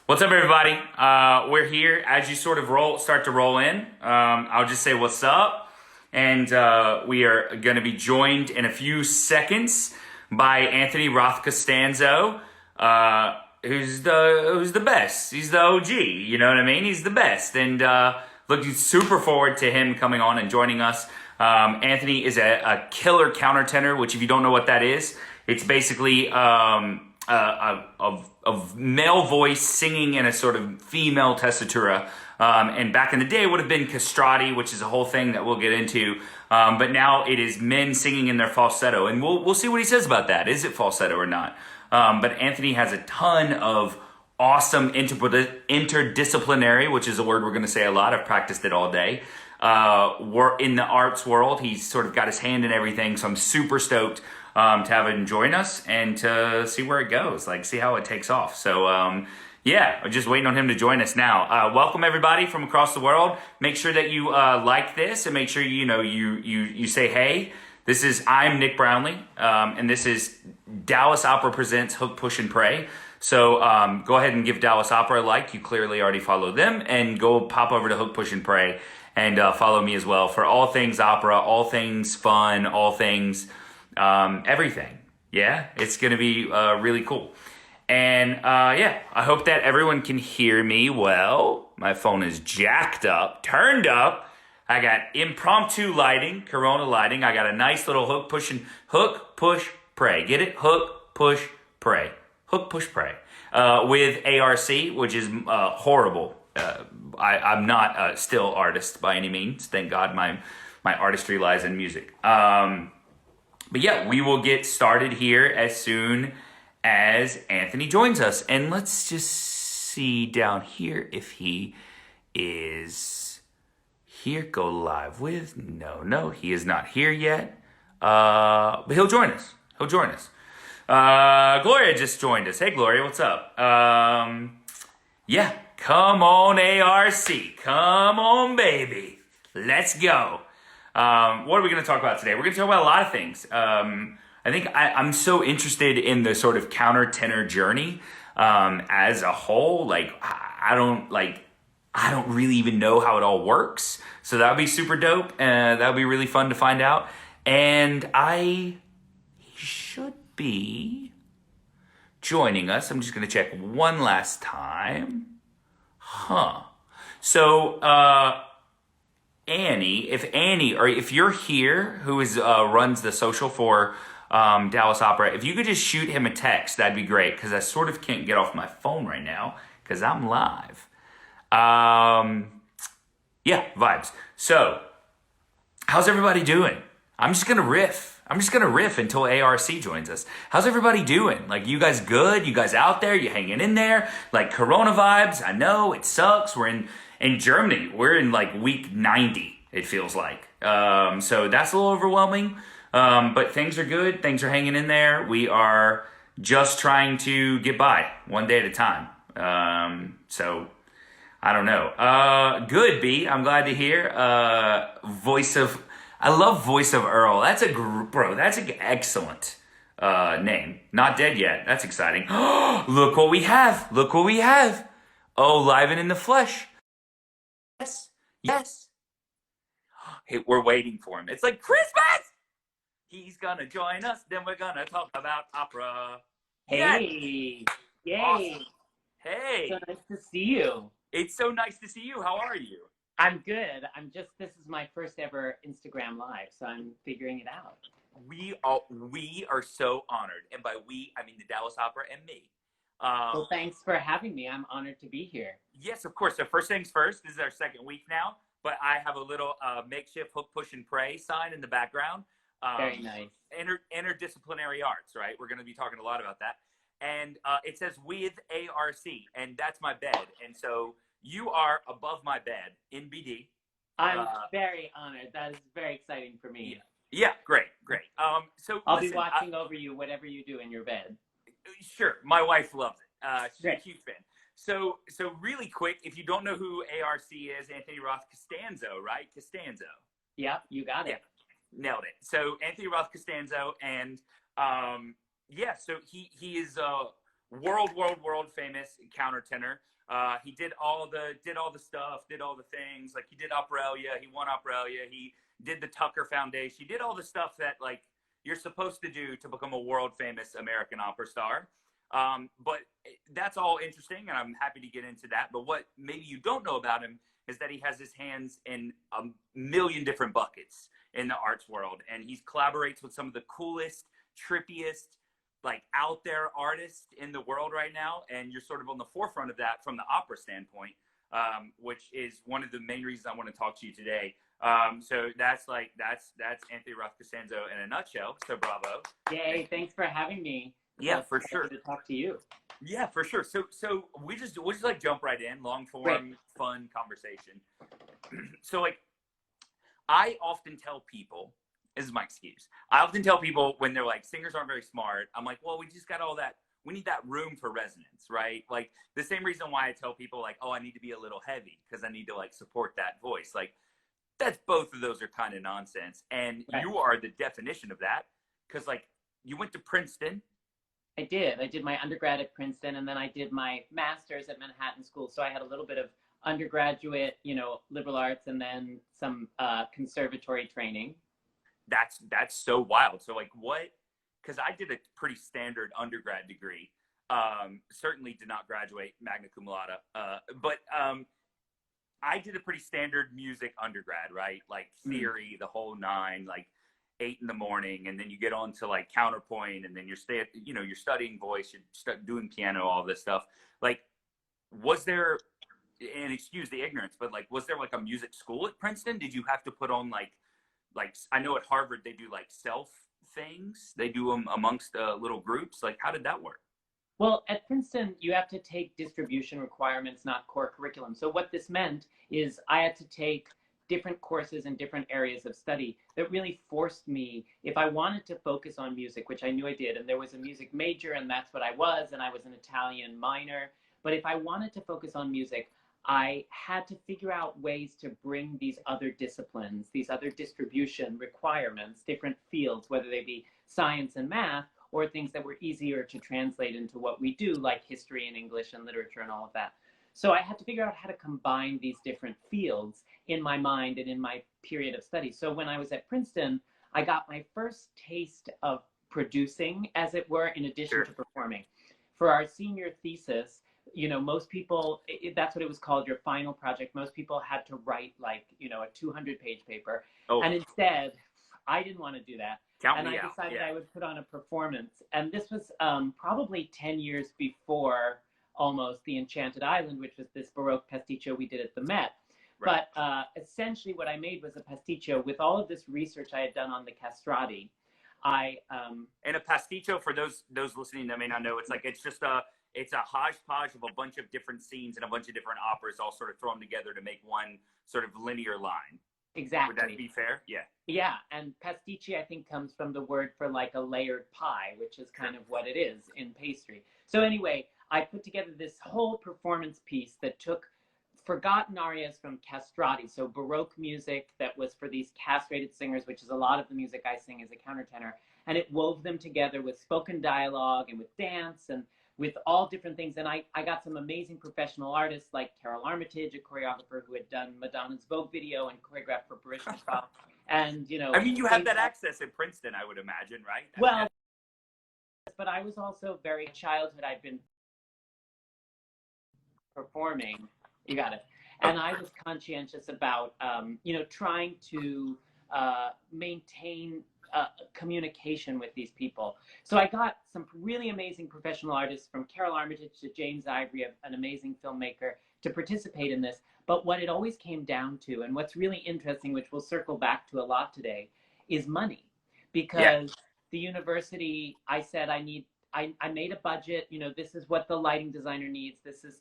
What's up, everybody? We're here as you sort of start to roll in. I'll just say what's up, and we are going to be joined in a few seconds by Anthony Roth Costanzo, who's the best. He's the OG. You know what I mean? He's the best, and looking super forward to him coming on and joining us. Anthony is a killer countertenor, which if you don't know what that is, it's basically of male voice singing in a sort of female tessitura. And back in the day it would have been castrati, which is a whole thing that we'll get into. But now it is men singing in their falsetto. And we'll see what he says about that. Is it falsetto or not? But Anthony has a ton of awesome interdisciplinary, which is a word we're going to say a lot. I've practiced it all day. In the arts world, he's sort of got his hand in everything. So I'm super stoked to have him join us and to see where it goes, like see how it takes off. So yeah, I'm just waiting on him to join us now. Welcome everybody from across the world. Make sure that you like this and make sure you say hey. I'm Nick Brownlee, and this is Dallas Opera Presents Hook, Push, and Pray. So go ahead and give Dallas Opera a like. You clearly already follow them, and go pop over to Hook, Push, and Pray and follow me as well for all things opera, all things fun, all things everything. Yeah, it's gonna be really cool. And yeah, I hope that everyone can hear me well. My phone is jacked up, turned up. I got impromptu lighting, Corona lighting. I got a nice little hook, push, pray. Get it? Hook, push, pray. Hook, push, pray. With ARC, which is horrible. I'm not a still artist by any means. Thank God my artistry lies in music. But yeah, we will get started here as soon as Anthony joins us. And let's just see down here if he is here. Go live with. No, he is not here yet. But he'll join us. Gloria just joined us. Hey, Gloria, what's up? Yeah, come on, ARC. Come on, baby. Let's go. What are we going to talk about today? We're going to talk about a lot of things. I think I'm so interested in the sort of countertenor journey as a whole. Like I don't really even know how it all works. So that would be super dope. That would be really fun to find out. And he should be joining us. I'm just going to check one last time. So, if you're here, who is runs the social for Dallas Opera, if you could just shoot him a text, that'd be great, because I sort of can't get off my phone right now because I'm live. Yeah, vibes. So, how's everybody doing? I'm just gonna riff until ARC joins us. How's everybody doing? Like, you guys good? You guys out there? You hanging in there? Like, Corona vibes? I know it sucks. We're in Germany. We're in like week 90, it feels like. So that's a little overwhelming. But things are good. Things are hanging in there. We are just trying to get by one day at a time. So I don't know. Good, B. I'm glad to hear. I love Voice of Earl. That's that's an excellent name. Not dead yet. That's exciting. Look what we have. Oh, live and in the flesh. Yes. Hey, we're waiting for him. It's like Christmas. He's gonna join us. Then we're gonna talk about opera. Hey. Yay. Awesome. Hey. So nice to see you. It's so nice to see you. How are you? I'm good. This is my first ever Instagram live, so I'm figuring it out. We are so honored. And by we, I mean the Dallas Opera and me. Well, thanks for having me. I'm honored to be here. Yes, of course. So first things first, this is our second week now, but I have a little makeshift hook, push, and pray sign in the background. Very nice. Interdisciplinary arts, right? We're going to be talking a lot about that. And it says with ARC, and that's my bed. And so you are above my bed in BD. I'm very honored. That is very exciting for me. Yeah, great. So I'll be watching over you, whatever you do in your bed. Sure, my wife loves it. She's Great. a huge fan. So really quick, if you don't know who ARC is, Anthony Roth Costanzo, right? Costanzo. Yep, you got it. Nailed it. So Anthony Roth Costanzo, and yeah, so he is world famous countertenor. He did all the stuff, did all the things. Like he did Operalia, he won Operalia, he did the Tucker Foundation, he did all the stuff that like you're supposed to do to become a world famous American opera star. But that's all interesting, and I'm happy to get into that. But what maybe you don't know about him is that he has his hands in a million different buckets in the arts world, and he collaborates with some of the coolest, trippiest, like out there artists in the world right now. And you're sort of on the forefront of that from the opera standpoint, which is one of the main reasons I want to talk to you today. So that's Anthony Roth Costanzo in a nutshell. So bravo. Yay! Thanks for having me. Yeah, for sure. To talk to you. Yeah, for sure. So we'll just like jump right in, long form, Great. fun conversation. So like, I often tell people, this is my excuse. I often tell people when they're like, singers aren't very smart. I'm like, well, we just got all that. We need that room for resonance, right? Like the same reason why I tell people like, oh, I need to be a little heavy because I need to like support that voice. Like that's both of those are kind of nonsense. And Right. You are the definition of that because like you went to Princeton. I did. I did my undergrad at Princeton, and then I did my master's at Manhattan School. So I had a little bit of undergraduate, liberal arts, and then some conservatory training. That's so wild. So like what, because I did a pretty standard undergrad degree. Certainly did not graduate magna cum laude. But I did a pretty standard music undergrad, right? Like theory, the whole nine, like 8 in the morning, and then you get on to like counterpoint, and then you're studying voice, you're doing piano, all this stuff. Like, was there, and excuse the ignorance, but like, was there like a music school at Princeton? Did you have to put on like I know at Harvard they do like self things, they do them amongst little groups. Like, how did that work? Well, at Princeton, you have to take distribution requirements, not core curriculum. So what this meant is I had to take different courses in different areas of study that really forced me, if I wanted to focus on music, which I knew I did, and there was a music major, and that's what I was, and I was an Italian minor. But if I wanted to focus on music, I had to figure out ways to bring these other disciplines, these other distribution requirements, different fields, whether they be science and math, or things that were easier to translate into what we do, like history and English and literature and all of that. So I had to figure out how to combine these different fields in my mind and in my period of study. So when I was at Princeton, I got my first taste of producing, as it were, in addition to performing. For our senior thesis, most people, that's what it was called, your final project. Most people had to write like, a 200-page paper. Oh. And instead, I didn't want to do that. And I decided I would put on a performance. And this was probably 10 years before almost the Enchanted Island, which was this Baroque pasticcio we did at the Met. Right. But essentially what I made was a pasticcio with all of this research I had done on the castrati. And a pasticcio, for those listening that may not know, it's a hodgepodge of a bunch of different scenes and a bunch of different operas all sort of thrown together to make one sort of linear line. Exactly. Would that be fair? Yeah. Yeah, and pasticci, I think, comes from the word for like a layered pie, which is kind of what it is in pastry. So anyway, I put together this whole performance piece that took forgotten arias from castrati, so Baroque music that was for these castrated singers, which is a lot of the music I sing as a countertenor, and it wove them together with spoken dialogue and with dance and with all different things. And I got some amazing professional artists like Carol Armitage, a choreographer who had done Madonna's Vogue video and choreographed for Baryshnikov. And, I mean, you have that access at Princeton, I would imagine, right? Well, but I was also very childhood. I'd been performing. You got it. And I was conscientious about, trying to maintain communication with these people. So I got some really amazing professional artists, from Carol Armitage to James Ivory, an amazing filmmaker, to participate in this. But what it always came down to, and what's really interesting, which we'll circle back to a lot today, is money. Because the university, I said, I made a budget, this is what the lighting designer needs.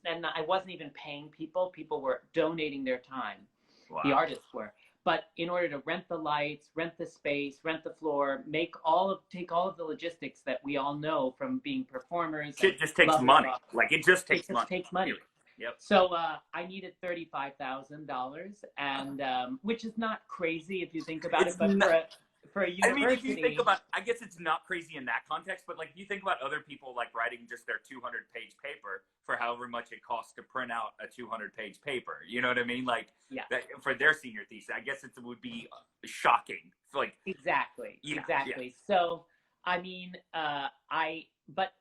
And I wasn't even paying people. People were donating their time. Wow. The artists were. But in order to rent the lights, rent the space, rent the floor, take all of the logistics that we all know from being performers. It just takes money. Like it just takes money. It just takes money. Yep. So I needed $35,000, and which is not crazy if you think about it, but for a I mean, if you think university. about, I guess it's not crazy in that context, but like if you think about other people like writing just their 200-page paper for however much it costs to print out a 200-page paper, you know what I mean? Like Yeah. that for their senior thesis, I guess it would be shocking. Like, Exactly, yeah, yeah, exactly. So, I mean, but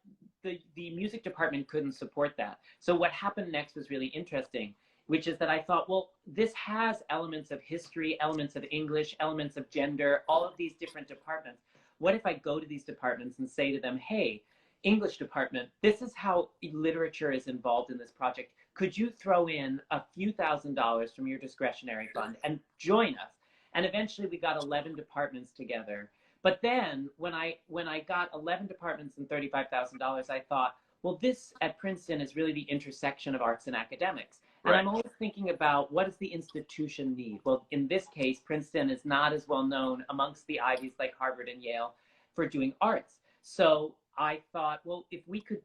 the music department couldn't support that. So what happened next was really interesting, which is that I thought, well, this has elements of history, elements of English, elements of gender, all of these different departments. What if I go to these departments and say to them, hey, English department, this is how literature is involved in this project. Could you throw in a few $1,000s from your discretionary fund and join us? And eventually we got 11 departments together. But then when I got 11 departments and $35,000, I thought, well, this at Princeton is really the intersection of arts and academics. And right, I'm always thinking about what does the institution need? Well, in this case, Princeton is not as well known amongst the Ivies like Harvard and Yale for doing arts. So I thought, well, if we could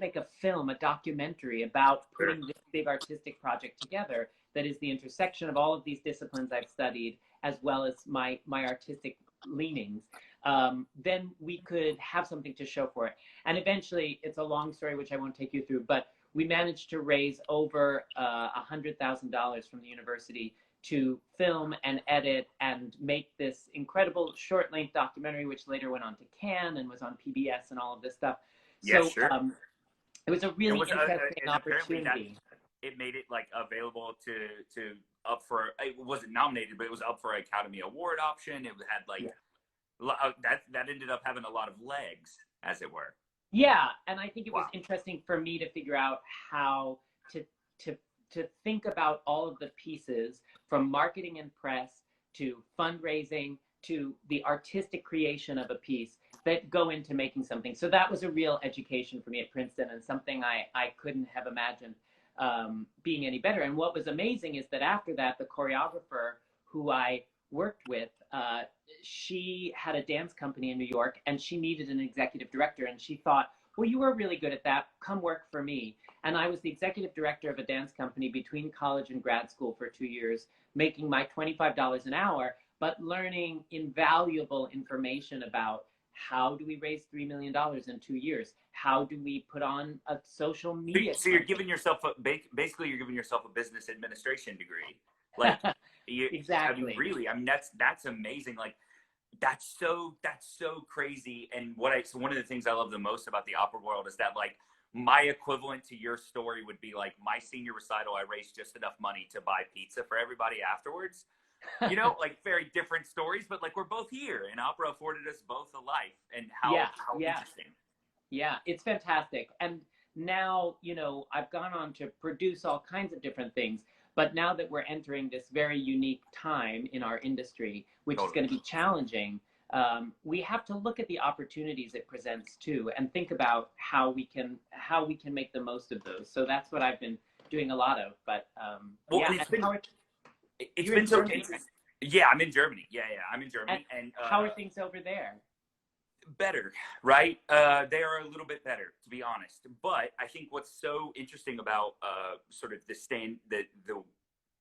make a film, a documentary about sure. putting this big artistic project together that is the intersection of all of these disciplines I've studied, as well as my artistic leanings, then we could have something to show for it. And eventually, it's a long story, which I won't take you through, but we managed to raise over $100,000 from the university to film and edit and make this incredible short-length documentary, which later went on to Cannes and was on PBS and all of this stuff. Yeah, So sure. it was a It really was, interesting and apparently that opportunity. it made it like available to up for. It wasn't nominated, but it was up for Academy Award option. It had like Yeah. that ended up having a lot of legs, as it were. Yeah, and I think it was Wow. interesting for me to figure out how to to to think about all of the pieces from marketing and press to fundraising to the artistic creation of a piece that go into making something. So that was a real education for me at Princeton and something I couldn't have imagined being any better. And what was amazing is that after that, the choreographer who I worked with, she had a dance company in New York and she needed an executive director. And she thought, well, you were really good at that. Come work for me. And I was the executive director of a dance company between college and grad school for 2 years, making my $25 an hour, but learning invaluable information about how do we raise $3 million in 2 years? How do we put on a social media So you're campaign? giving yourself basically you're giving yourself a business administration degree. Like you, I mean, Exactly. really, I mean that's amazing. Like that's so crazy. And so one of the things I love the most about the opera world is that like my equivalent to your story would be like my senior recital. I raised just enough money to buy pizza for everybody afterwards. You know, like very different stories, but like we're both here, and opera afforded us both a life. And Yeah, how yeah, interesting. yeah. It's fantastic. And now, I've gone on to produce all kinds of different things. But now that we're entering this very unique time in our industry, which is Totally. going to be challenging, we have to look at the opportunities it presents too, and think about how we can make the most of those. So that's what I've been doing a lot of. But Well, yeah, and and it's you're been in so Germany, interesting. Yeah, I'm in Germany. Yeah, I'm in and Germany, and how are things over there? better, right? They are a little bit better, to be honest. But I think what's so interesting about sort of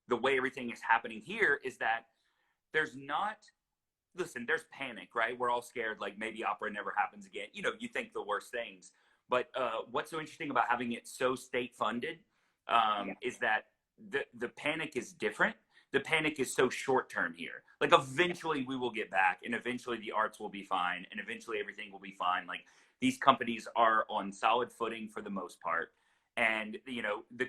the way everything is happening here is that there's not. Listen, there's panic, right? We're all scared, like maybe opera never happens again. You know, you think the worst things. But what's so interesting about having it so state funded Yeah. is that the panic is different. The panic is so short term here. Like eventually we will get back, and eventually the arts will be fine, and eventually everything will be fine. Like these companies are on solid footing for the most part, and you know the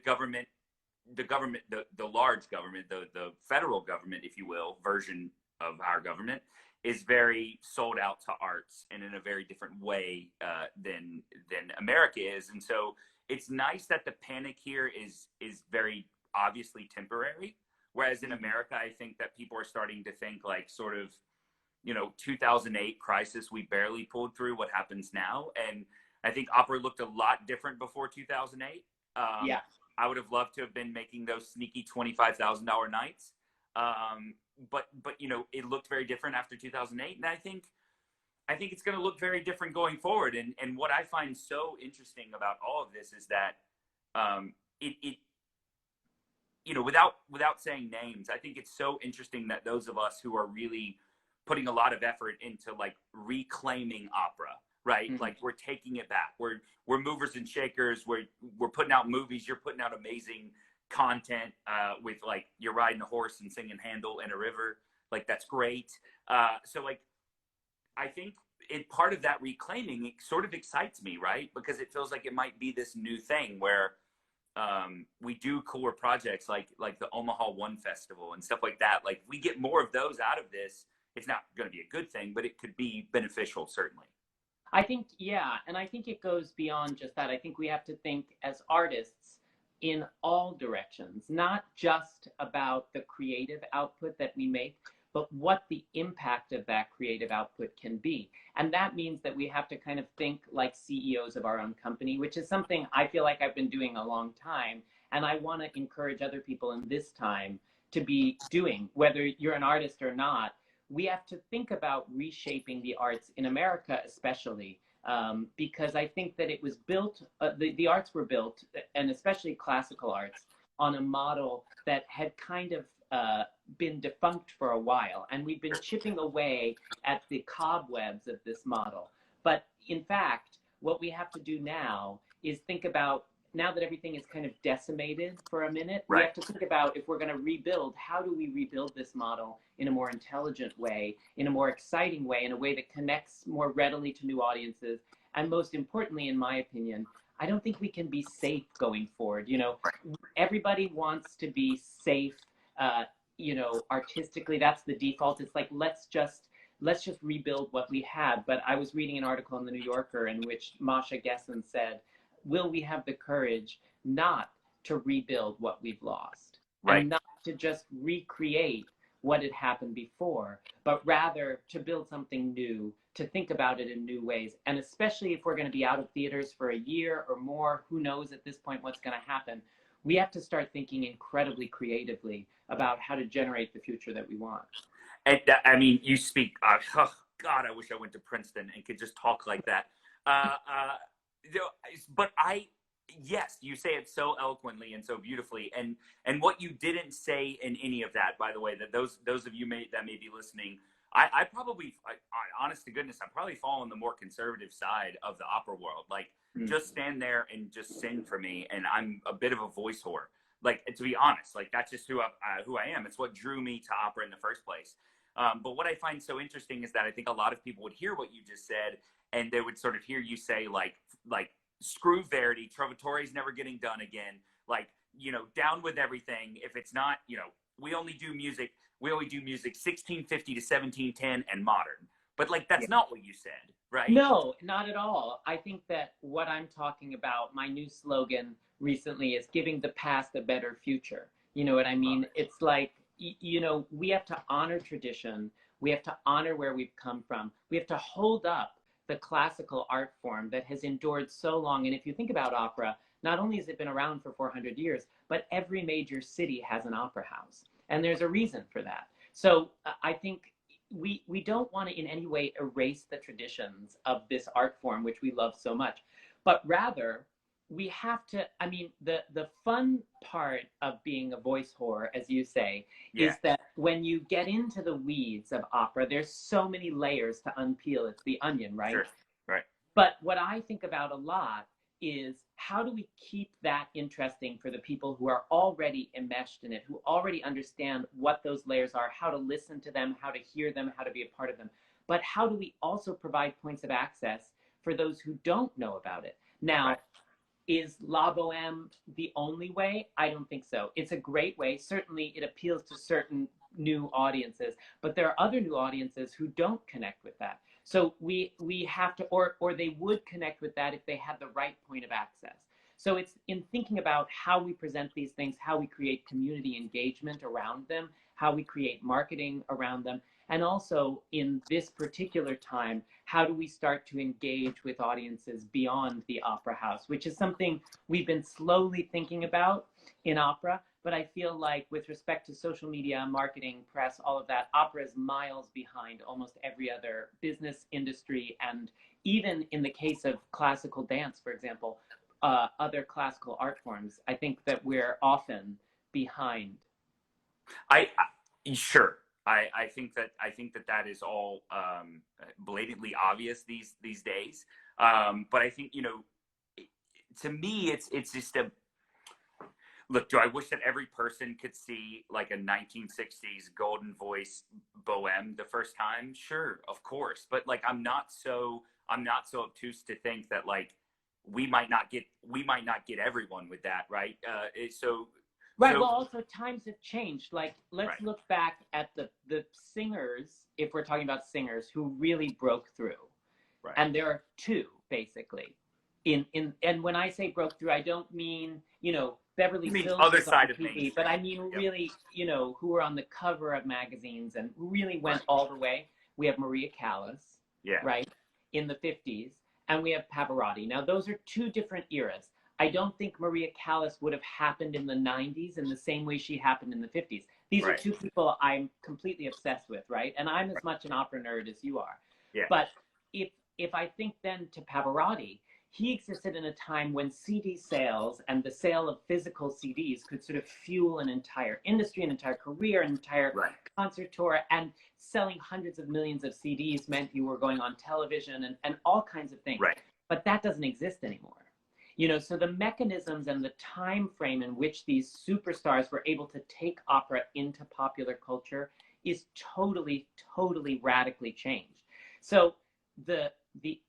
large government, the federal government, if you will, version of our government is very sold out to arts and in a very different way than America is. And so it's nice that the panic here is very obviously temporary. Whereas in Mhm. America, I think that people are starting to think like sort of, 2008 crisis, we barely pulled through. What happens now? And I think opera looked a lot different before 2008. Yeah. I would have loved to have been making those sneaky $25,000 nights. But it looked very different after 2008, and I think it's going to look very different going forward. And what I find so interesting about all of this is that it without saying names, I think it's so interesting that those of us who are really putting a lot of effort into like reclaiming opera, right? Mm-hmm. Like we're taking it back. We're movers and shakers. We're putting out movies. You're putting out amazing content with like you're riding a horse and singing Handel in a river. Like that's great. So like I think part of that reclaiming it sort of excites me, right? Because it feels like it might be this new thing where we do cooler projects like the Omaha One Festival and stuff like that. Like we get more of those out of this. It's not going to be a good thing, but it could be beneficial, certainly. I think, yeah, and I think it goes beyond just that. I think we have to think as artists in all directions, not just about the creative output that we make, but what the impact of that creative output can be. And that means that we have to kind of think like CEOs of our own company, which is something I feel like I've been doing a long time. And I want to encourage other people in this time to be doing, whether you're an artist or not. We have to think about reshaping the arts in America, especially because I think that it was built, the arts were built, and especially classical arts, on a model that had kind of been defunct for a while. And we've been chipping away at the cobwebs of this model. But in fact, what we have to do now is think about, now that everything is kind of decimated for a minute, right. We have to think about if we're going to rebuild, how do we rebuild this model in a more intelligent way, in a more exciting way, in a way that connects more readily to new audiences. And most importantly, in my opinion, I don't think we can be safe going forward. You know, everybody wants to be safe, you know, artistically. That's the default. It's like, let's just rebuild what we had. But I was reading an article in the New Yorker in which Masha Gessen said, will we have the courage not to rebuild what we've lost, right. and not to just recreate what had happened before, but rather to build something new, to think about it in new ways. And especially if we're going to be out of theaters for a year or more, who knows at this point what's going to happen, we have to start thinking incredibly creatively about how to generate the future that we want. And I mean, you speak, oh God, I wish I went to Princeton and could just talk like that. But yes, you say it so eloquently and so beautifully. And what you didn't say in any of that, by the way, that those of you that may be listening, I probably, honest to goodness, I probably fall on the more conservative side of the opera world. Like, just stand there and just sing for me, and I'm a bit of a voice whore. Like, to be honest, like that's just who I am. It's what drew me to opera in the first place. But what I find so interesting is that I think a lot of people would hear what you just said, and they would sort of hear you say like screw Verdi, Trovatore's never getting done again. Like, you know, down with everything. If it's not, you know, we only do music 1650 to 1710 and modern. But like that's not what you said, right? No, not at all. I think that what I'm talking about, my new slogan recently is giving the past a better future. You know what I mean? It's like, you know, we have to honor tradition. We have to honor where we've come from. We have to hold up the classical art form that has endured so long. And if you think about opera, not only has it been around for 400 years, but every major city has an opera house. And there's a reason for that. So I think we don't want to in any way erase the traditions of this art form, which we love so much, but rather we have to, I mean, the fun part of being a voice whore, as you say, is that when you get into the weeds of opera, there's so many layers to unpeel. It's the onion, right? Sure. Right. But what I think about a lot is how do we keep that interesting for the people who are already enmeshed in it, who already understand what those layers are, how to listen to them, how to hear them, how to be a part of them. But how do we also provide points of access for those who don't know about it? Now, is La Boheme the only way? I don't think so. It's a great way. Certainly, it appeals to certain new audiences, but there are other new audiences who don't connect with that. So we have to, or they would connect with that if they had the right point of access. So it's in thinking about how we present these things, how we create community engagement around them, how we create marketing around them, and also in this particular time, how do we start to engage with audiences beyond the opera house, which is something we've been slowly thinking about in opera. But I feel like with respect to social media, marketing, press, all of that, opera is miles behind almost every other business industry. And even in the case of classical dance, for example, other classical art forms, I think that we're often behind. Sure. I think that is all blatantly obvious these days. But I think, to me, it's just a look. Do I wish that every person could see like a 1960s golden voice bohème the first time? Sure, of course. But like, I'm not so obtuse to think that like we might not get everyone with that, right? Right. So Well, also times have changed. Like, let's right, look back at the singers, if we're talking about singers who really broke through. right. And there are two basically. And when I say broke through, I don't mean, Beverly You mean Sills other was on side of TV, but I mainstream? mean Yep. really, who were on the cover of magazines and really went Right. all the way. We have Maria Callas, Yeah. right, in the 50s, and we have Pavarotti. Now, those are two different eras. I don't think Maria Callas would have happened in the 90s in the same way she happened in the 50s. These are Right. two people I'm completely obsessed with, right? And I'm as much an opera nerd as you are. Yeah. But if I think then to Pavarotti, he existed in a time when CD sales and the sale of physical CDs could sort of fuel an entire industry, an entire career, an entire Right. concert tour, and selling hundreds of millions of CDs meant you were going on television and all kinds of things. Right. But that doesn't exist anymore. So the mechanisms and the time frame in which these superstars were able to take opera into popular culture is totally, totally radically changed. So the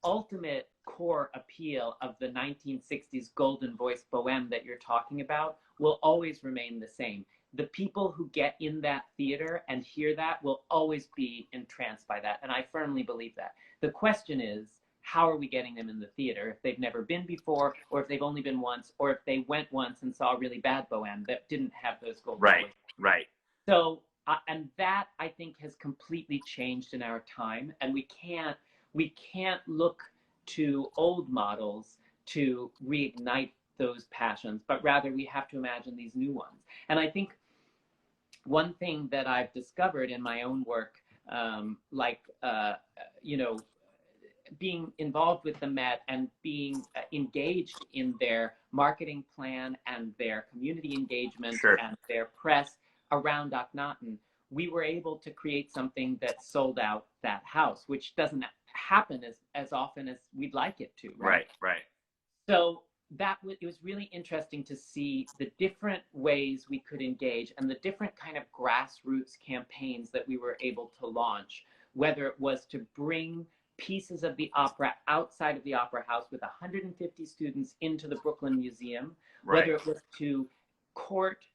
ultimate core appeal of the 1960s golden voice bohème that you're talking about will always remain the same. The people who get in that theater and hear that will always be entranced by that, and I firmly believe that. The question is, how are we getting them in the theater if they've never been before, or if they've only been once, or if they went once and saw a really bad bohème that didn't have those golden Right. voices? Right. So, and that I think has completely changed in our time, and we can't look to old models to reignite those passions, but rather we have to imagine these new ones. And I think one thing that I've discovered in my own work, being involved with the Met and being engaged in their marketing plan and their community engagement Sure. and their press around Akhenaten, we were able to create something that sold out that house, which doesn't happen as often as we'd like it to, right? Right. Right. So it was really interesting to see the different ways we could engage and the different kind of grassroots campaigns that we were able to launch, whether it was to bring pieces of the opera outside of the opera house with 150 students into the Brooklyn Museum, Right. whether it was to court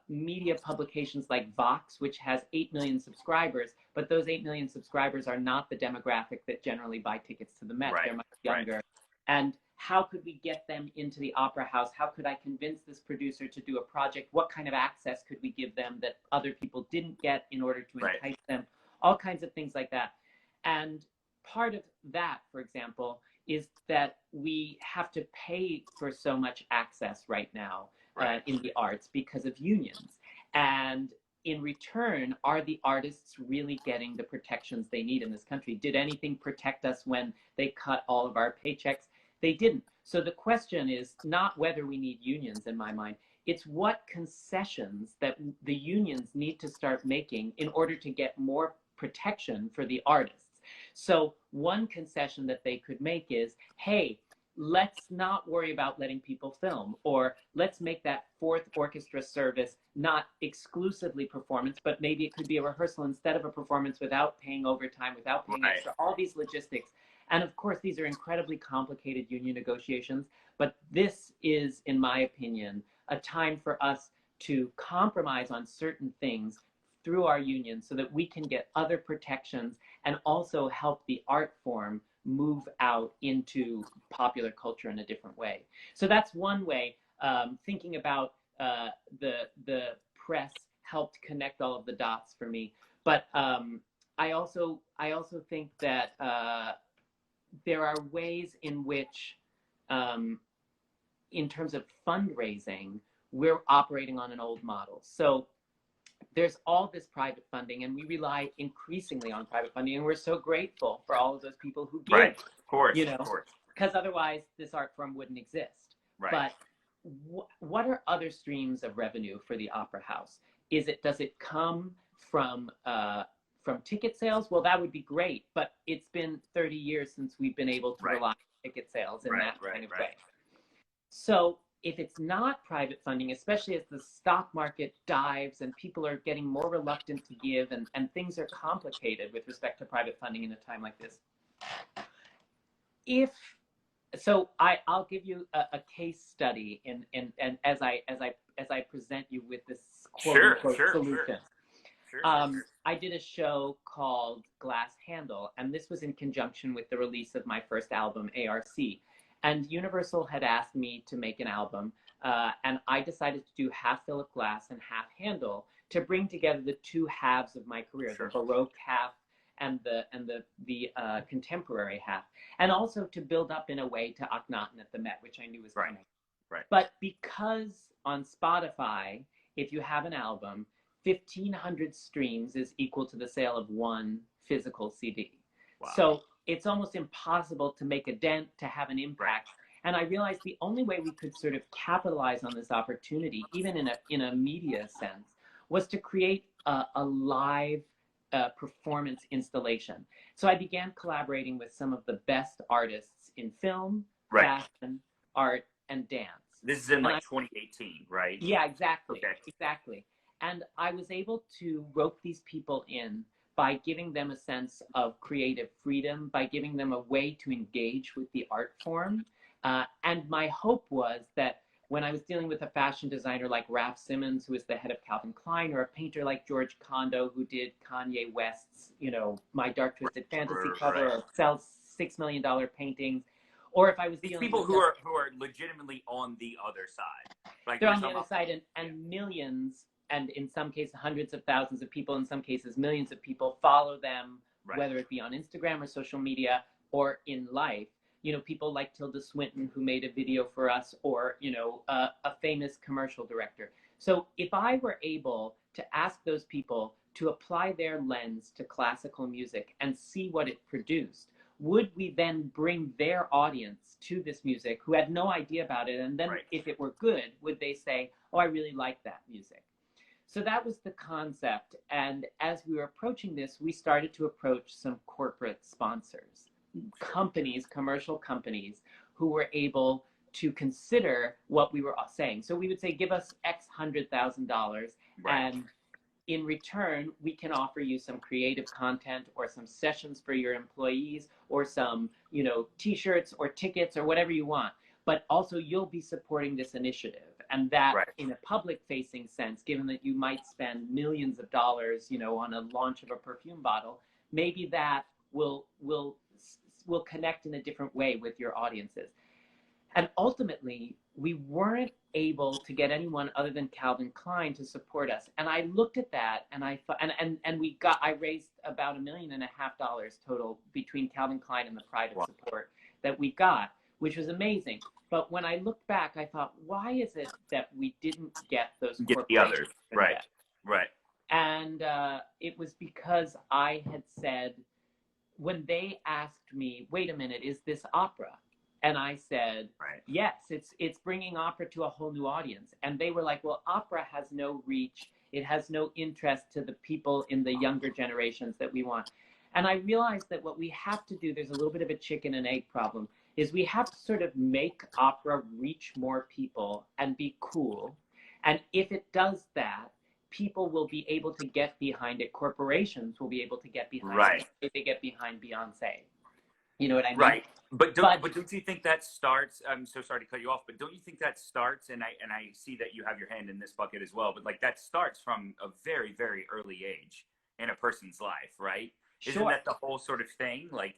media publications like Vox, which has 8 million subscribers, but those 8 million subscribers are not the demographic that generally buy tickets to the Met. Right. They're much younger. Right. And how could we get them into the opera house? How could I convince this producer to do a project? What kind of access could we give them that other people didn't get in order to Right. entice them? All kinds of things like that. And part of that, for example, is that we have to pay for so much access right now Right. in the arts because of unions. And in return, are the artists really getting the protections they need in this country? Did anything protect us when they cut all of our paychecks? They didn't. So the question is not whether we need unions, in my mind. It's what concessions that the unions need to start making in order to get more protection for the artists. So one concession that they could make is, hey, let's not worry about letting people film, or let's make that fourth orchestra service not exclusively performance, but maybe it could be a rehearsal instead of a performance without paying overtime, without paying Right. extra, all these logistics. And of course, these are incredibly complicated union negotiations, but this is, in my opinion, a time for us to compromise on certain things through our union so that we can get other protections and also help the art form move out into popular culture in a different way. So that's one way. Thinking about the press helped connect all of the dots for me. But I also think that there are ways in which, in terms of fundraising, we're operating on an old model. So there's all this private funding, and we rely increasingly on private funding, and we're so grateful for all of those people who give. Right. Of course. You know, Of course. because otherwise this art form wouldn't exist. Right. But what are other streams of revenue for the opera house? Does it come from ticket sales, well, that would be great. But it's been 30 years since we've been able to rely on ticket sales in that kind of way. So if it's not private funding, especially as the stock market dives and people are getting more reluctant to give and things are complicated with respect to private funding in a time like this. I'll give you a case study and as I present you with this quote unquote solution. I did a show called Glass Handle, and this was in conjunction with the release of my first album, ARC. And Universal had asked me to make an album, and I decided to do half Philip Glass and half Handle to bring together the two halves of my career, the Baroque half and the contemporary half, and also to build up in a way to Akhenaten at the Met, which I knew was coming. But because on Spotify, if you have an album, 1,500 streams is equal to the sale of one physical CD. So it's almost impossible to make a dent, to have an impact. And I realized the only way we could sort of capitalize on this opportunity, even in a media sense, was to create a live performance installation. So I began collaborating with some of the best artists in film, fashion, art, and dance. This is in 2018, right? Yeah, exactly. Exactly. And I was able to rope these people in by giving them a sense of creative freedom, by giving them a way to engage with the art form. And my hope was that when I was dealing with a fashion designer like Raf Simons, who is the head of Calvin Klein, or a painter like George Kondo, who did Kanye West's, My Dark Twisted Fantasy cover, or sells $6 million paintings, or if I was these dealing people with who are legitimately on the other side, like they're on the other side, and millions, and in some cases hundreds of thousands of people, in some cases millions of people follow them, whether it be on Instagram or social media or in life. People like Tilda Swinton, who made a video for us, or a famous commercial director. So if I were able to ask those people to apply their lens to classical music and see what it produced, would we then bring their audience to this music who had no idea about it? And then if it were good, would they say, oh, I really like that music? So that was the concept. And as we were approaching this, we started to approach some corporate sponsors, companies, commercial companies, who were able to consider what we were saying. So we would say, give us X $100,000, and in return, we can offer you some creative content or some sessions for your employees, or some, t-shirts or tickets or whatever you want. But also you'll be supporting this initiative. And that in a public facing sense, given that you might spend millions of dollars, on a launch of a perfume bottle, maybe that will connect in a different way with your audiences. And ultimately, we weren't able to get anyone other than Calvin Klein to support us. And I looked at that, and I thought, I raised about $1.5 million total between Calvin Klein and the private support that we got, which was amazing. But when I looked back, I thought, why is it that we didn't get those corporations? Right. And it was because I had said, when they asked me, wait a minute, is this opera? And I said, yes, it's bringing opera to a whole new audience. And they were like, well, opera has no reach. It has no interest to the people in the younger generations that we want. And I realized that what we have to do, there's a little bit of a chicken and egg problem, is we have to sort of make opera reach more people and be cool. And if it does that, people will be able to get behind it. Corporations will be able to get behind it if they get behind Beyonce. You know what I mean? But don't you think that starts? I'm so sorry to cut you off, but don't you think that starts? And I see that you have your hand in this bucket as well. But like that starts from a very, very early age in a person's life, right? Isn't that the whole sort of thing? Like,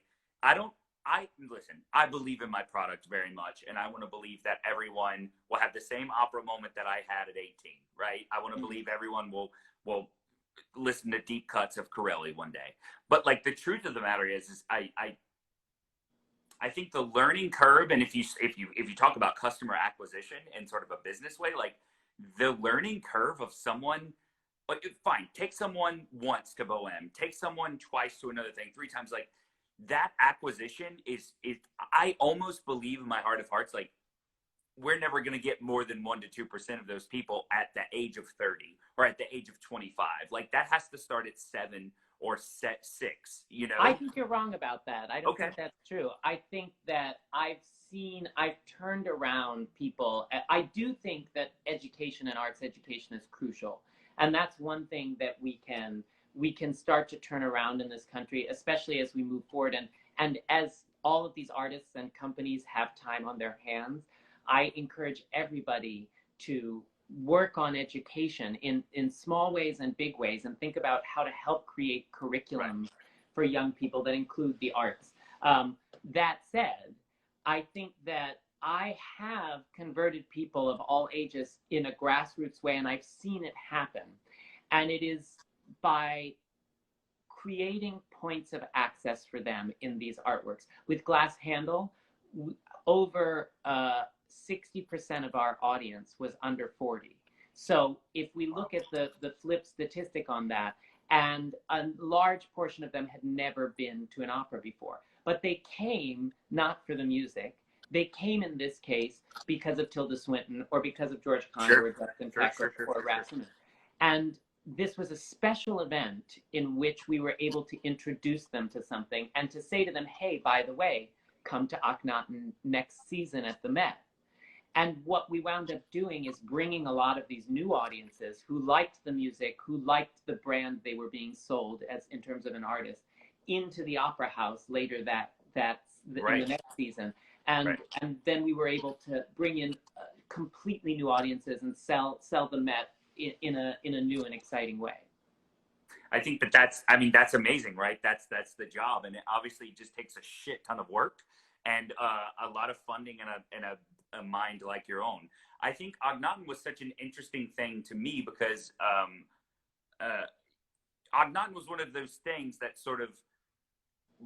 listen, I believe in my product very much, and I want to believe that everyone will have the same opera moment that I had at 18, right? I want to believe everyone will listen to deep cuts of Corelli one day. But like the truth of the matter is I think the learning curve, and if you talk about customer acquisition in sort of a business way, like the learning curve of someone, like fine, take someone once to Bohem, take someone twice to another thing, 3 times, like that acquisition is I almost believe in my heart of hearts, like we're never going to get more than 1 to 2% of those people at the age of 30 or at the age of 25. Like that has to start at 7 or set 6, you I know? think you're wrong about that. I don't Okay. think that's true. I think that I've turned around people. I do think that education and arts education is crucial. And that's one thing that we can start to turn around in this country, especially as we move forward. And as all of these artists and companies have time on their hands, I encourage everybody to work on education in small ways and big ways, and think about how to help create curriculums for young people that include the arts. That said, I think that I have converted people of all ages in a grassroots way, and I've seen it happen. And it is by creating points of access for them in these artworks. With Glass Handle, over 60% of our audience was under 40. So if we look at the flip statistic on that, and a large portion of them had never been to an opera before, but they came not for the music. They came in this case because of Tilda Swinton, or because of George Conger, or Justin Peck, or Rasmussen. And this was a special event in which we were able to introduce them to something and to say to them, hey, by the way, come to Akhenaten next season at the Met. And what we wound up doing is bringing a lot of these new audiences who liked the music, who liked the brand they were being sold as in terms of an artist, into the Opera House later in the next season. And then we were able to bring in completely new audiences and sell the Met in a new and exciting way. I think that's amazing, right? That's the job, and it obviously just takes a shit ton of work and a lot of funding and a mind like your own. I think Akhenaten was such an interesting thing to me because Akhenaten was one of those things that sort of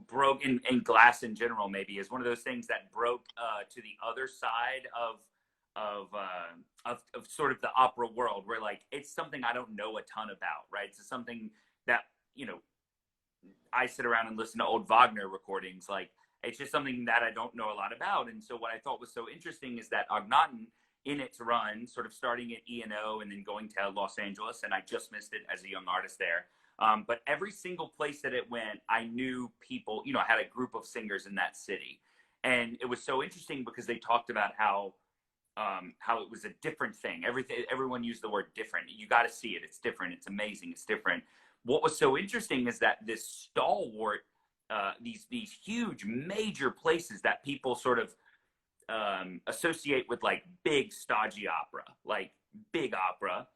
broke in glass in general, maybe is one of those things that broke to the other side of sort of the opera world, where like it's something I don't know a ton about, right? It's something that, you know, I sit around and listen to old Wagner recordings. Like it's just something that I don't know a lot about. And so what I thought was so interesting is that Akhenaten, in its run, sort of starting at E&O and then going to Los Angeles, and I just missed it as a young artist there. But every single place that it went, I knew people, you know, I had a group of singers in that city. And it was so interesting because they talked about how it was a different thing. Everyone used the word different. You got to see it. It's different. It's amazing. It's different. What was so interesting is that this stalwart, these huge major places that people sort of associate with like big stodgy opera, like big opera,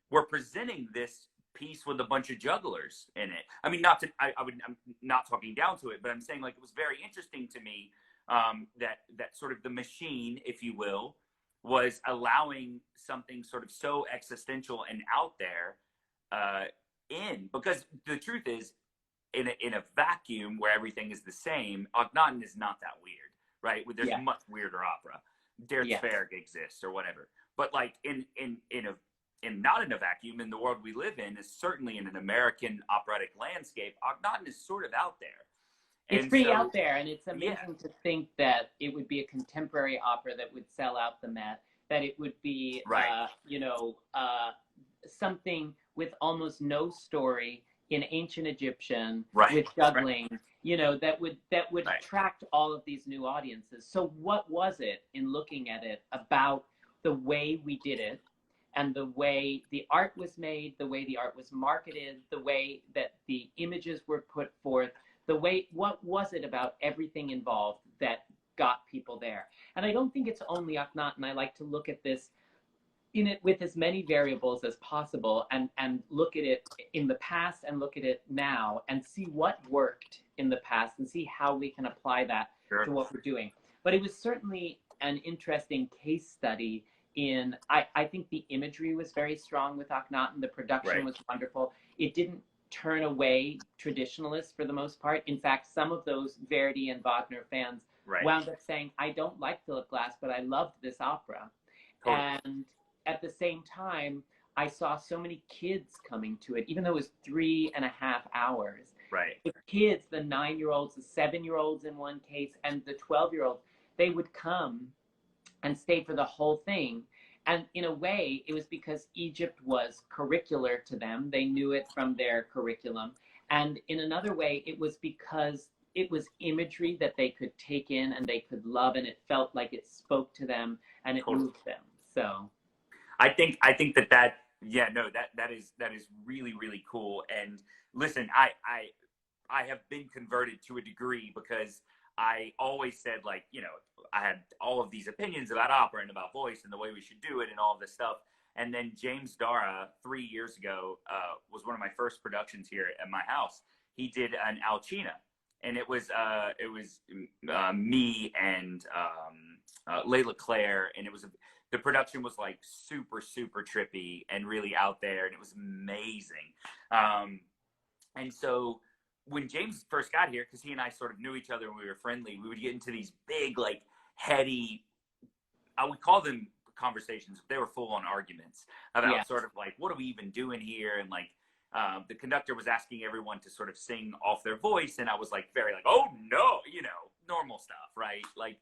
were presenting this piece with a bunch of jugglers in it. I mean, I'm not talking down to it, but I'm saying like it was very interesting to me that sort of the machine, if you will, was allowing something sort of so existential and out there because the truth is, in a vacuum where everything is the same, Akhenaten is not that weird, right? There's much weirder opera. Der Zwerg exists or whatever. But like not in a vacuum, in the world we live in, is certainly in an American operatic landscape, Akhenaten is sort of out there. It's pretty out there, and it's amazing to think that it would be a contemporary opera that would sell out the Met, that it would be, something with almost no story in ancient Egyptian with juggling, that would attract all of these new audiences. So what was it, in looking at it, about the way we did it, and the way the art was made, the way the art was marketed, the way that the images were put forth, what was it about everything involved that got people there? And I don't think it's only Akhenaten. I like to look at this with as many variables as possible, and look at it in the past and look at it now and see what worked in the past and see how we can apply that to what we're doing. But it was certainly an interesting case study in, I think the imagery was very strong with Akhenaten. The production was wonderful. It didn't turn away traditionalists for the most part. In fact, some of those Verdi and Wagner fans wound up saying, I don't like Philip Glass, but I loved this opera. And at the same time, I saw so many kids coming to it, even though it was 3.5 hours. The kids, the 9-year-olds, the 7-year-olds in one case, and the 12-year-olds, they would come and stayed for the whole thing. And in a way, it was because Egypt was curricular to them. They knew it from their curriculum. And in another way, it was because it was imagery that they could take in and they could love, and it felt like it spoke to them and it Totally. moved them. So I think that yeah, no, that is really, really cool. And listen, I have been converted to a degree because I always said, like, I had all of these opinions about opera and about voice and the way we should do it and all this stuff. And then James Dara, 3 years ago, was one of my first productions here at my house. He did an Alcina, and it was me and Layla Claire, and the production was like super, super trippy and really out there, and it was amazing. And so when James first got here, because he and I sort of knew each other and we were friendly, we would get into these big, like, heady, I would call them conversations, but they were full on arguments about sort of like, what are we even doing here? And like, the conductor was asking everyone to sort of sing off their voice. And I was like, very like, oh no, normal stuff, right? Like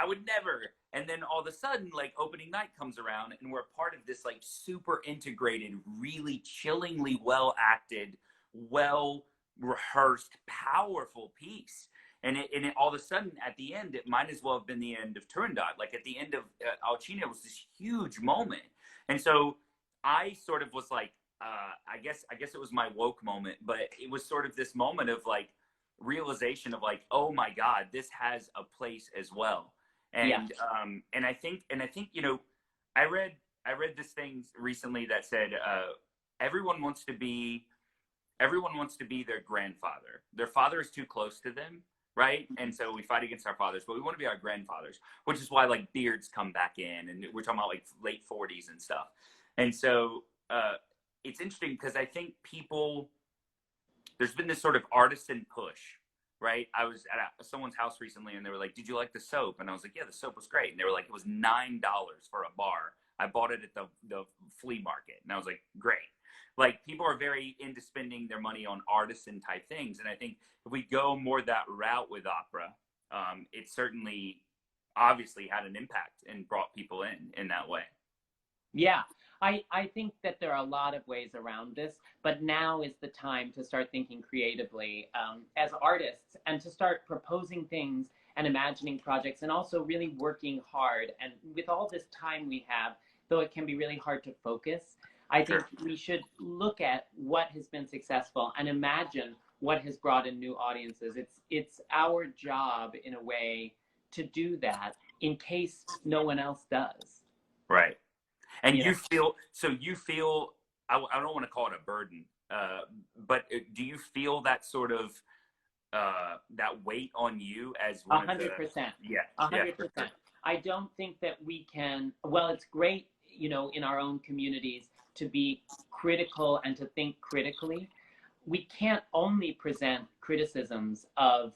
I would never. And then all of a sudden, like, opening night comes around and we're part of this like super integrated, really chillingly well acted, well rehearsed, powerful piece. And it all of a sudden at the end, it might as well have been the end of Turandot. Like at the end of Alcina was this huge moment. And so I sort of was like, I guess it was my woke moment, but it was sort of this moment of like realization of like, oh my God, this has a place as well. And and I think I read this thing recently that said everyone wants to be their grandfather. Their father is too close to them, right? And so we fight against our fathers, but we want to be our grandfathers, which is why like beards come back in, and we're talking about like late 40s and stuff. And so it's interesting because I think there's been this sort of artisan push, right? I was at someone's house recently and they were like, did you like the soap? And I was like, yeah, the soap was great. And they were like, it was $9 for a bar. I bought it at the flea market. And I was like, great. Like, people are very into spending their money on artisan type things. And I think if we go more that route with opera, it certainly obviously had an impact and brought people in that way. Yeah, I think that there are a lot of ways around this, but now is the time to start thinking creatively as artists and to start proposing things and imagining projects and also really working hard. And with all this time we have, though it can be really hard to focus, I think we should look at what has been successful and imagine what has brought in new audiences. It's our job in a way to do that in case no one else does. Right. And you feel, I don't want to call it a burden, but do you feel that sort of, that weight on you as one 100%. of the... Yeah. 100%. Sure. I don't think that we can, well, it's great, in our own communities to be critical and to think critically. We can't only present criticisms of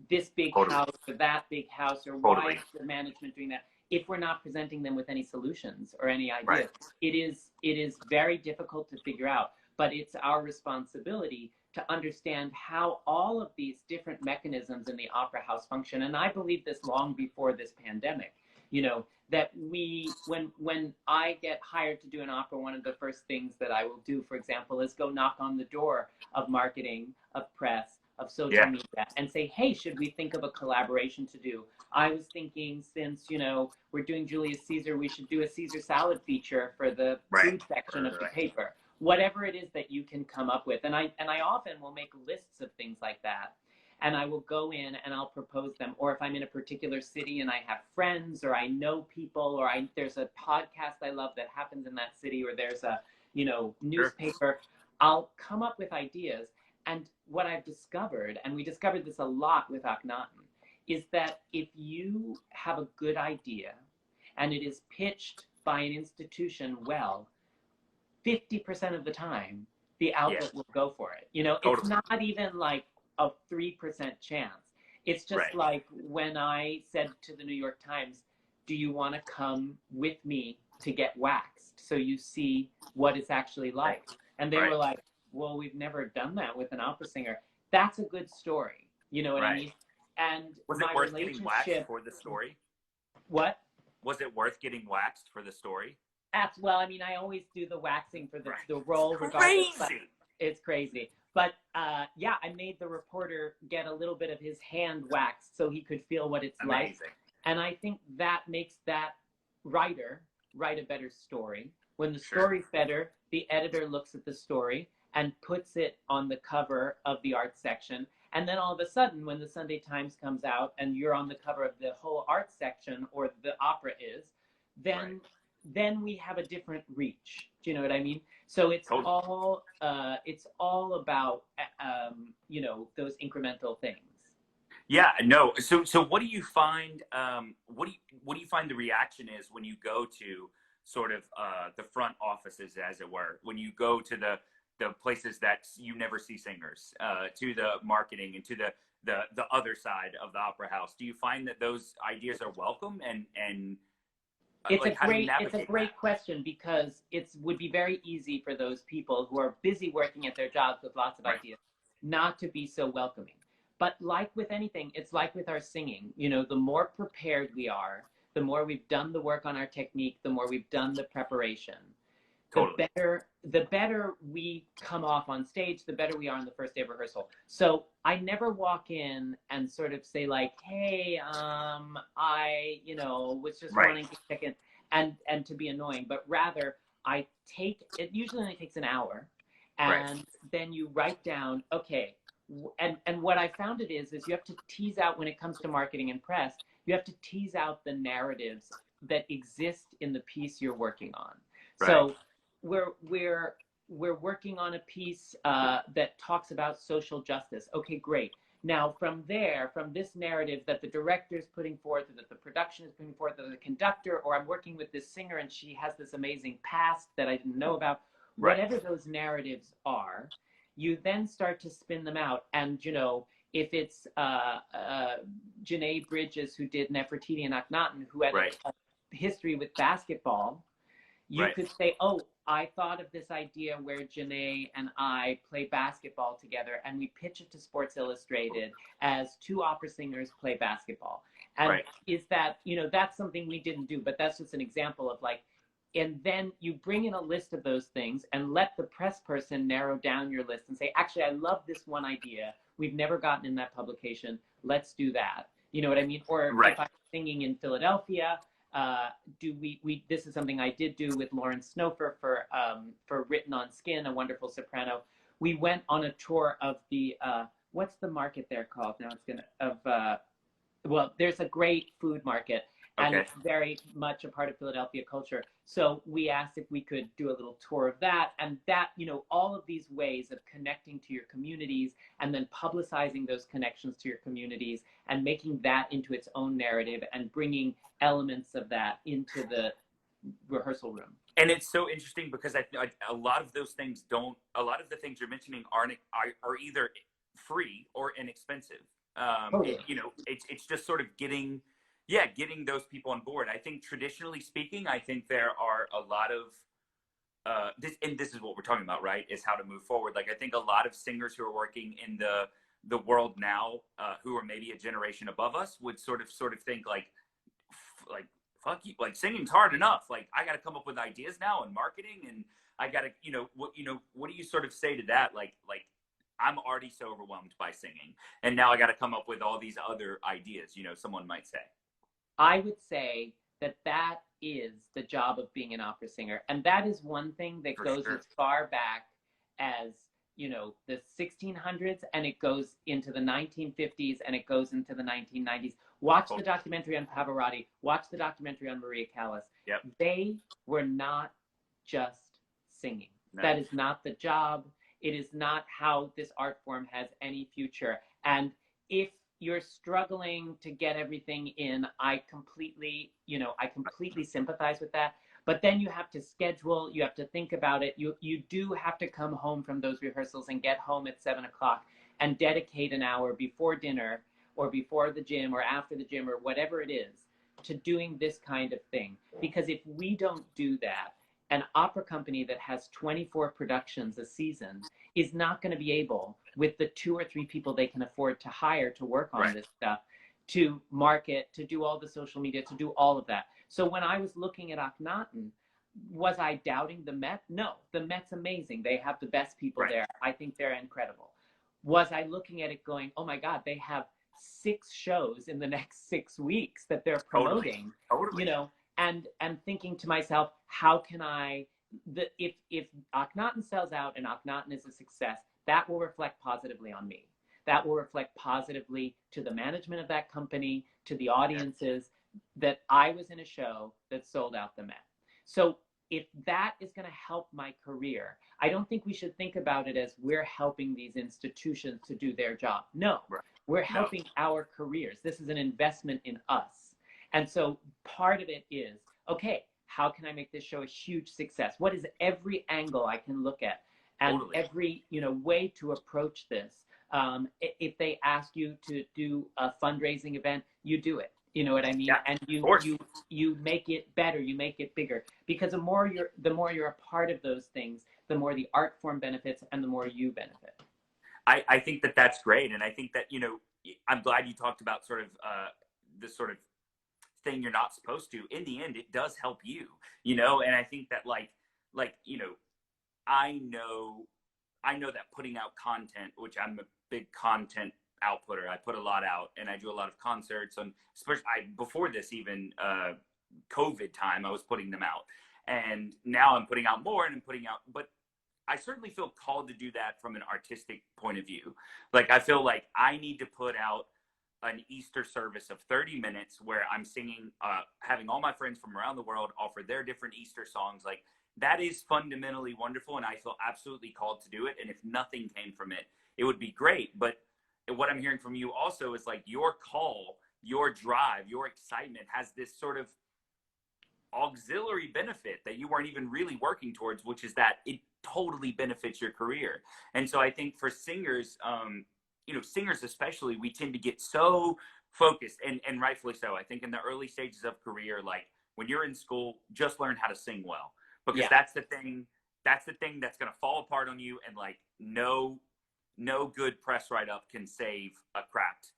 this big house or that big house or why is the management doing that, if we're not presenting them with any solutions or any ideas. Right. It is very difficult to figure out, but it's our responsibility to understand how all of these different mechanisms in the opera house function. And I believe this long before this pandemic, that when I get hired to do an opera, one of the first things that I will do, for example, is go knock on the door of marketing, of press, of social media, and say, hey, should we think of a collaboration to do? I was thinking, since, we're doing Julius Caesar, we should do a Caesar salad feature for the food section of the paper. Whatever it is that you can come up with. And I often will make lists of things like that. And I will go in and I'll propose them. Or if I'm in a particular city and I have friends or I know people or there's a podcast I love that happens in that city, or there's a, newspaper, I'll come up with ideas. And what I've discovered, and we discovered this a lot with Akhenaten, is that if you have a good idea and it is pitched by an institution well, 50% of the time, the outlet will go for it. It's not even like a 3% chance. It's just like when I said to the New York Times, do you want to come with me to get waxed so you see what it's actually like? And they were like, well, we've never done that with an opera singer. That's a good story. You know what I mean? And was it worth getting waxed for the story? What? Was it worth getting waxed for the story? Well, I mean, I always do the waxing for the, Right. the role, It's regardless. But crazy. it's crazy. But yeah, I made the reporter get a little bit of his hand waxed so he could feel what it's like. Amazing. And I think that makes that writer write a better story. When the Sure. story's better, the editor looks at the story and puts it on the cover of the art section. And then all of a sudden, when the Sunday Times comes out and you're on the cover of the whole art section, or the opera is, then Right. then we have a different reach. Do you know what I mean? So it's Totally. all about you know, those incremental things. Yeah, no. So what do you find? What do you find the reaction is when you go to sort of the front offices, as it were, when you go to the places that you never see singers, to the marketing and to the other side of the opera house? Do you find that those ideas are welcome, and It's like a how do you great it's a navigate great that? question, because it would be very easy for those people who are busy working at their jobs with lots of Right. ideas not to be so welcoming. But like with anything, it's like with our singing. You know, the more prepared we are, the more we've done the work on our technique, the more we've done the preparation, Totally. the better we come off on stage, the better we are on the first day of rehearsal. So I never walk in and sort of say like, hey, I, you know, was just Right. wanting to check in, and to be annoying, but rather I take it, usually only takes an hour, Right. and then you write down, okay, and what I found it is you have to tease out, when it comes to marketing and press, you have to tease out the narratives that exist in the piece you're working on. Right. So we're working on a piece that talks about social justice. Okay, great. Now, from there, from this narrative that the director is putting forth, or that the production is putting forth, or the conductor, or I'm working with this singer and she has this amazing past that I didn't know about, Right. whatever those narratives are, you then start to spin them out. And, you know, if it's Janae Bridges, who did Nefertiti and Akhenaten, who had Right. a history with basketball, you Right. could say, oh, I thought of this idea where Janae and I play basketball together, and we pitch it to Sports Illustrated as two opera singers play basketball. And Right. is that, you know, that's something we didn't do, but that's just an example of like, and then you bring in a list of those things and let the press person narrow down your list and say, actually, I love this one idea. We've never gotten in that publication. Let's do that. You know what I mean? Or Right. if I'm singing in Philadelphia, this is something I did do with Lauren Snofer for Written on Skin, a wonderful soprano. We went on a tour of the what's the market there called? Now it's gonna well, there's a great food market, and Okay. it's very much a part of Philadelphia culture. So we asked if we could do a little tour of that, and that, you know, all of these ways of connecting to your communities and then publicizing those connections to your communities and making that into its own narrative and bringing elements of that into the rehearsal room. And it's so interesting because a lot of those things don't. A lot of the things you're mentioning are either free or inexpensive. Totally. You know, it's just sort of getting, yeah, getting those people on board. I think traditionally speaking, I think there are a lot of this is what we're talking about, right? Is how to move forward. Like I think a lot of singers who are working in the world now, who are maybe a generation above us, would sort of think like fuck you, like singing's hard enough. Like I got to come up with ideas now and marketing, and I got to, what do you sort of say to that? Like I'm already so overwhelmed by singing, and now I got to come up with all these other ideas. Someone might say. I would say that is the job of being an opera singer, and that is one thing that For goes sure. as far back as, you know, the 1600s, and it goes into the 1950s, and it goes into the 1990s. Watch the documentary on Pavarotti. Watch the documentary on Maria Callas. Yep. They were not just singing. No. That is not the job. It is not how this art form has any future. And if you're struggling to get everything in, I completely sympathize with that. But then you have to schedule, you have to think about it. You do have to come home from those rehearsals and get home at 7 o'clock and dedicate an hour before dinner or before the gym or after the gym or whatever it is to doing this kind of thing. Because if we don't do that, an opera company that has 24 productions a season is not going to be able, with the 2 or 3 people they can afford to hire to work on Right. this stuff, to market, to do all the social media, to do all of that. So when I was looking at Akhenaten, was I doubting the Met? No, the Met's amazing. They have the best people Right. there. I think they're incredible. Was I looking at it going, oh my God, they have 6 shows in the next 6 weeks that they're promoting, Totally. you know, and thinking to myself, how can if Akhenaten sells out and Akhenaten is a success, that will reflect positively on me. That will reflect positively to the management of that company, to the audiences, that I was in a show that sold out the Met. So if that is going to help my career, I don't think we should think about it as we're helping these institutions to do their job. No, Right. we're helping our careers. This is an investment in us. And so part of it is, okay, how can I make this show a huge success? What is every angle I can look at and every way to approach this? If they ask you to do a fundraising event, you do it. You know what I mean? Yeah, and you make it better, you make it bigger. Because the more you're a part of those things, the more the art form benefits and the more you benefit. I think that that's great. And I think that, I'm glad you talked about sort of this sort of thing you're not supposed to. In the end, it does help you, and I think that I know that putting out content, which I'm a big content outputter. I put a lot out, and I do a lot of concerts. And especially before this, even COVID time, I was putting them out, and now I'm putting out more, and I'm putting out. But I certainly feel called to do that from an artistic point of view. Like I feel like I need to put out an Easter service of 30 minutes where I'm singing, having all my friends from around the world offer their different Easter songs. Like that is fundamentally wonderful, and I feel absolutely called to do it. And if nothing came from it, it would be great. But what I'm hearing from you also is like your call, your drive, your excitement has this sort of auxiliary benefit that you weren't even really working towards, which is that it totally benefits your career. And so I think for singers, singers especially, we tend to get so focused, and rightfully so. I think in the early stages of career, like when you're in school, just learn how to sing well, because that's the thing that's going to fall apart on you. And like no good press write-up can save a cracked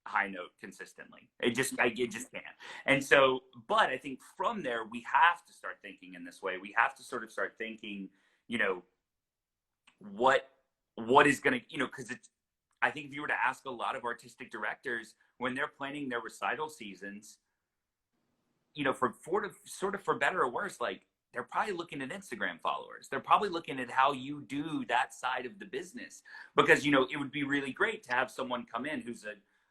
high note consistently. It just can't. And so, but I think from there, we have to start thinking in this way. We have to sort of start thinking, what is going to, because it's, I think if you were to ask a lot of artistic directors when they're planning their recital seasons, for better or worse, like they're probably looking at Instagram followers. They're probably looking at how you do that side of the business, because, it would be really great to have someone come in who's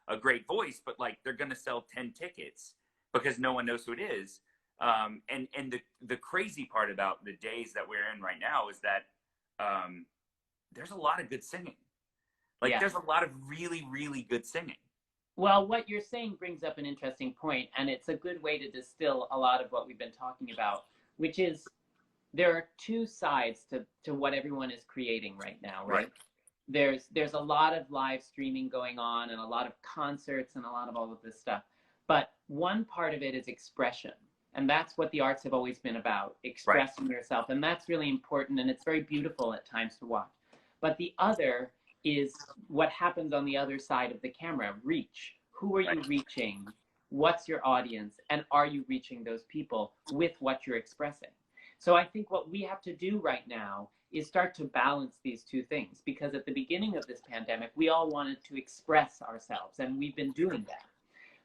a great voice, but like they're going to sell 10 tickets because no one knows who it is. And the crazy part about the days that we're in right now is that there's a lot of good singing. Like there's a lot of really, really good singing. Well, what you're saying brings up an interesting point, and it's a good way to distill a lot of what we've been talking about, which is there are 2 sides to what everyone is creating right now, right? There's a lot of live streaming going on and a lot of concerts and a lot of all of this stuff. But one part of it is expression. And that's what the arts have always been about, expressing yourself. And that's really important, and it's very beautiful at times to watch. But the other is what happens on the other side of the camera, reach. Who are you reaching? What's your audience? And are you reaching those people with what you're expressing? So I think what we have to do right now is start to balance these 2 things, because at the beginning of this pandemic, we all wanted to express ourselves, and we've been doing that.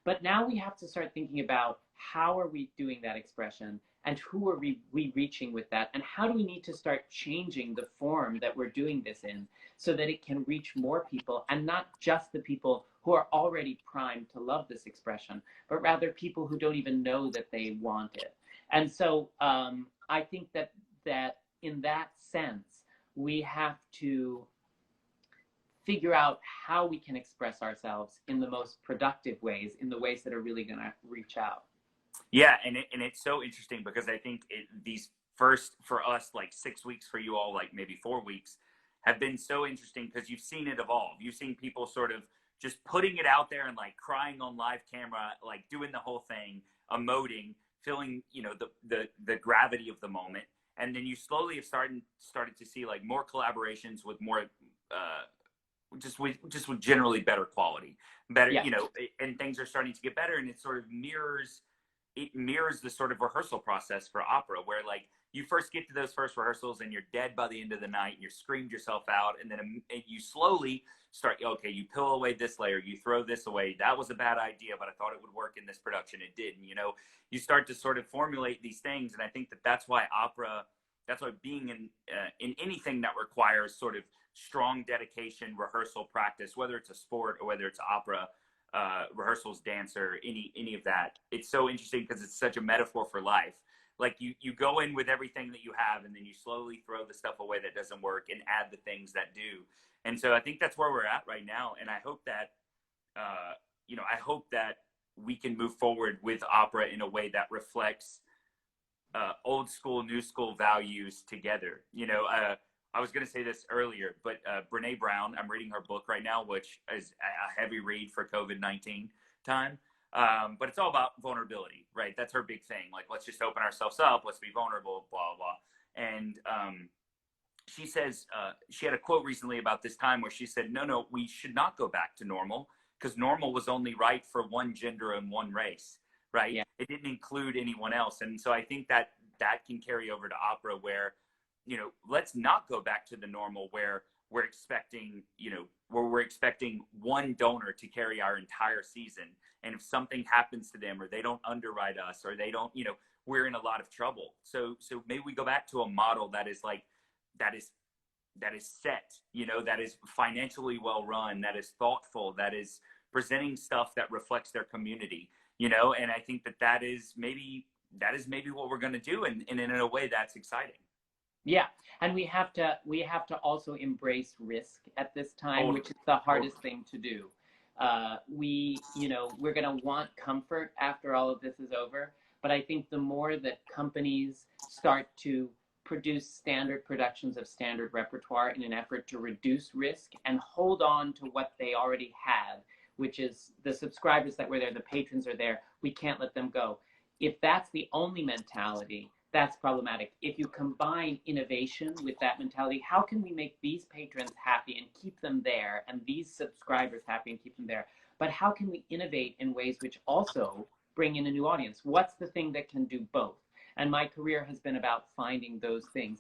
But now we have to start thinking about how are we doing that expression, and who are we reaching with that, and how do we need to start changing the form that we're doing this in so that it can reach more people, and not just the people who are already primed to love this expression, but rather people who don't even know that they want it. And so I think that in that sense, we have to figure out how we can express ourselves in the most productive ways, in the ways that are really going to reach out. Yeah, and it's so interesting because I think these first, for us, like 6 weeks, for you all, like maybe 4 weeks, have been so interesting because you've seen it evolve. You've seen people sort of just putting it out there and like crying on live camera, like doing the whole thing, emoting, feeling, the gravity of the moment. And then you slowly have started to see like more collaborations with more, just with generally better quality, and things are starting to get better, and it sort of mirrors it mirrors the sort of rehearsal process for opera, where like you first get to those first rehearsals and you're dead by the end of the night and you're screamed yourself out, and then you slowly start, okay, you peel away this layer, you throw this away, that was a bad idea, but I thought it would work in this production, it didn't. You start to sort of formulate these things, and I think that that's why opera, that's why being in anything that requires sort of strong dedication, rehearsal, practice, whether it's a sport or whether it's opera, rehearsals, dance, or any of that, it's so interesting because it's such a metaphor for life. Like you go in with everything that you have, and then you slowly throw the stuff away that doesn't work and add the things that do. And so I think that's where we're at right now, and I hope that I hope that we can move forward with opera in a way that reflects old school, new school values together. I was going to say this earlier, but Brene Brown, I'm reading her book right now, which is a heavy read for COVID-19 time. But it's all about vulnerability, right? That's her big thing. Like, let's just open ourselves up. Let's be vulnerable, blah, blah. And she says, she had a quote recently about this time where she said, no, we should not go back to normal, because normal was only right for one gender and one race, right? Yeah. It didn't include anyone else. And so I think that can carry over to opera, where, let's not go back to the normal where we're expecting, one donor to carry our entire season. And if something happens to them, or they don't underwrite us, or they don't, we're in a lot of trouble. So maybe we go back to a model that is set, that is financially well run, that is thoughtful, that is presenting stuff that reflects their community, and I think that is maybe what we're going to do. And in a way that's exciting. Yeah, and we have to also embrace risk at this time, which is the hardest thing to do. We're going to want comfort after all of this is over, but I think the more that companies start to produce standard productions of standard repertoire in an effort to reduce risk and hold on to what they already had, which is the subscribers that were there, the patrons are there, we can't let them go. If that's the only mentality, that's problematic. If you combine innovation with that mentality, how can we make these patrons happy and keep them there, and these subscribers happy and keep them there? But how can we innovate in ways which also bring in a new audience? What's the thing that can do both? And my career has been about finding those things.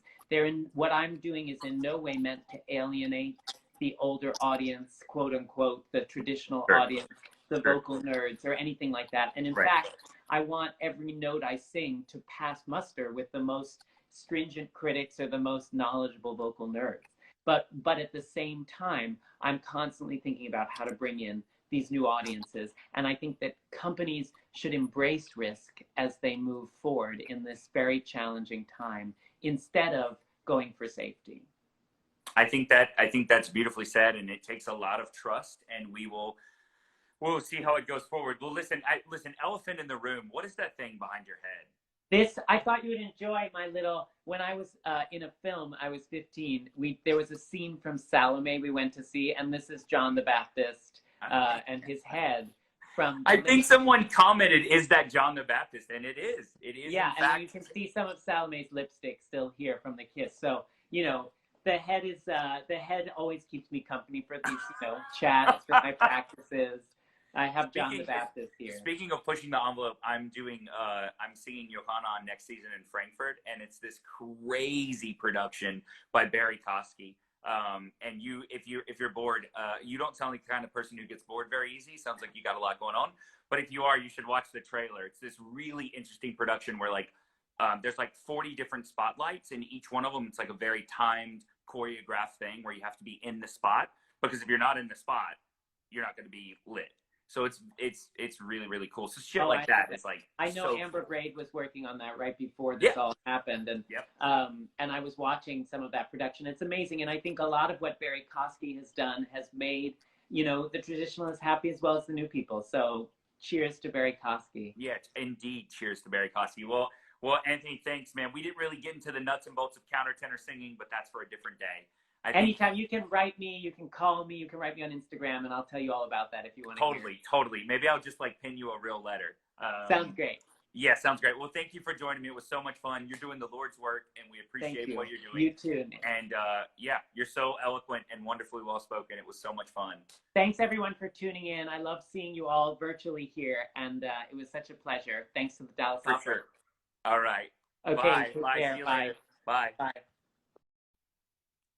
What I'm doing is in no way meant to alienate the older audience, quote unquote, the traditional audience, the vocal nerds, or anything like that. And in fact, I want every note I sing to pass muster with the most stringent critics or the most knowledgeable vocal nerds. But at the same time, I'm constantly thinking about how to bring in these new audiences. And I think that companies should embrace risk as they move forward in this very challenging time, instead of going for safety. I think that's beautifully said, and it takes a lot of trust, and we'll see how it goes forward. Well, listen, elephant in the room. What is that thing behind your head? I thought you would enjoy my little, when I was in a film, I was 15, there was a scene from Salome we went to see, and this is John the Baptist and his head from... I think someone commented, is that John the Baptist? And it is. It is, yeah, in fact. and you can see some of Salome's lipstick still here from the kiss. So, the head always keeps me company for these, chats, for my practices. I have John the Baptist here. Speaking of pushing the envelope, I'm singing Johanna next season in Frankfurt, and it's this crazy production by Barry Kosky. And if you're bored, you don't sound like the kind of person who gets bored very easy. Sounds like you got a lot going on. But if you are, you should watch the trailer. It's this really interesting production where there's 40 different spotlights, and each one of them, it's like a very timed, choreographed thing where you have to be in the spot, because if you're not in the spot, you're not going to be lit. So it's really, really cool. So shit like that is like, I know so Amber cool. Braid was working on that right before this all happened, and and I was watching some of that production. It's amazing, and I think a lot of what Barry Kosky has done has made the traditionalists happy as well as the new people. So cheers to Barry Kosky. Yeah, indeed, cheers to Barry Kosky. Well, Anthony, thanks, man. We didn't really get into the nuts and bolts of countertenor singing, but that's for a different day. Anytime, you can write me, you can call me, you can write me on Instagram, and I'll tell you all about that if you want to. Totally. Maybe I'll just pin you a real letter. Sounds great. Yeah, sounds great. Well, thank you for joining me. It was so much fun. You're doing the Lord's work, and we Thank appreciate you. what you're doing. You too, Nick. And yeah, you're so eloquent and wonderfully well spoken. It was so much fun. Thanks everyone for tuning in. I love seeing you all virtually here, and it was such a pleasure. Thanks to the Dallas For office. sure. All right. Okay, Bye. take Bye. care. See you Bye. later. Bye. Bye.